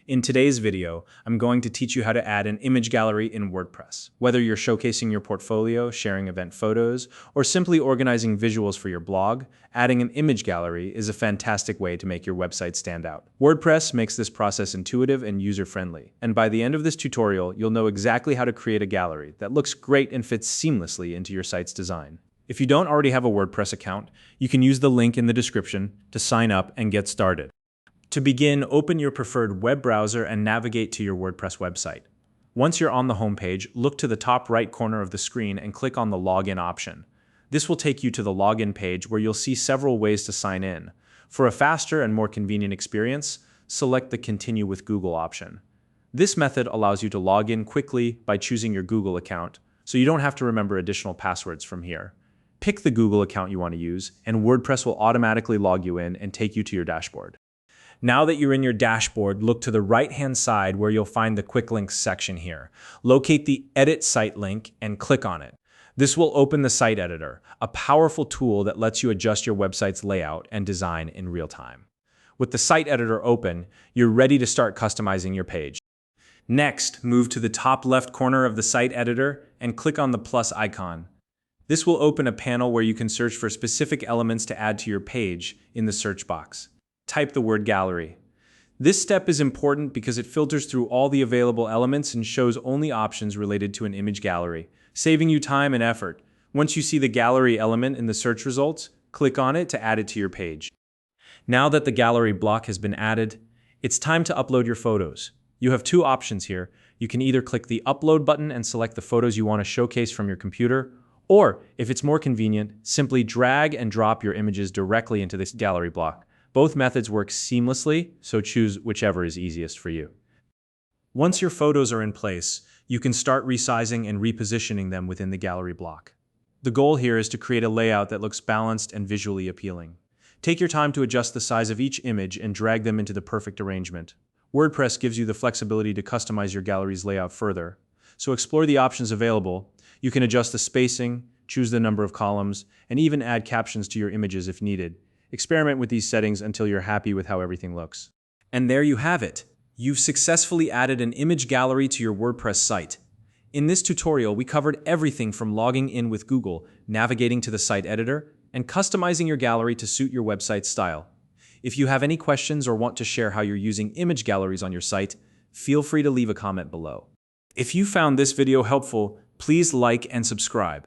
In today's video, I'm going to teach you how to add an image gallery in WordPress. Whether you're showcasing your portfolio, sharing event photos, or simply organizing visuals for your blog, adding an image gallery is a fantastic way to make your website stand out. WordPress makes this process intuitive and user-friendly, and by the end of this tutorial, you'll know exactly how to create a gallery that looks great and fits seamlessly into your site's design. If you don't already have a WordPress account, you can use the link in the description to sign up and get started. To begin, open your preferred web browser and navigate to your WordPress website. Once you're on the homepage, look to the top right corner of the screen and click on the Login option. This will take you to the login page where you'll see several ways to sign in. For a faster and more convenient experience, select the Continue with Google option. This method allows you to log in quickly by choosing your Google account, so you don't have to remember additional passwords from here. Pick the Google account you want to use, and WordPress will automatically log you in and take you to your dashboard. Now that you're in your dashboard, look to the right-hand side where you'll find the Quick Links section here. Locate the Edit Site link and click on it. This will open the Site Editor, a powerful tool that lets you adjust your website's layout and design in real time. With the Site Editor open, you're ready to start customizing your page. Next, move to the top left corner of the Site Editor and click on the plus icon. This will open a panel where you can search for specific elements to add to your page in the search box. Type the word gallery. This step is important because it filters through all the available elements and shows only options related to an image gallery, saving you time and effort. Once you see the gallery element in the search results, click on it to add it to your page. Now that the gallery block has been added, it's time to upload your photos. You have two options here. You can either click the Upload button and select the photos you want to showcase from your computer, or, if it's more convenient, simply drag and drop your images directly into this gallery block. Both methods work seamlessly, so choose whichever is easiest for you. Once your photos are in place, you can start resizing and repositioning them within the gallery block. The goal here is to create a layout that looks balanced and visually appealing. Take your time to adjust the size of each image and drag them into the perfect arrangement. WordPress gives you the flexibility to customize your gallery's layout further, so explore the options available. You can adjust the spacing, choose the number of columns, and even add captions to your images if needed. Experiment with these settings until you're happy with how everything looks. And there you have it. You've successfully added an image gallery to your WordPress site. In this tutorial, we covered everything from logging in with Google, navigating to the site editor, and customizing your gallery to suit your website's style. If you have any questions or want to share how you're using image galleries on your site, feel free to leave a comment below. If you found this video helpful, please like and subscribe.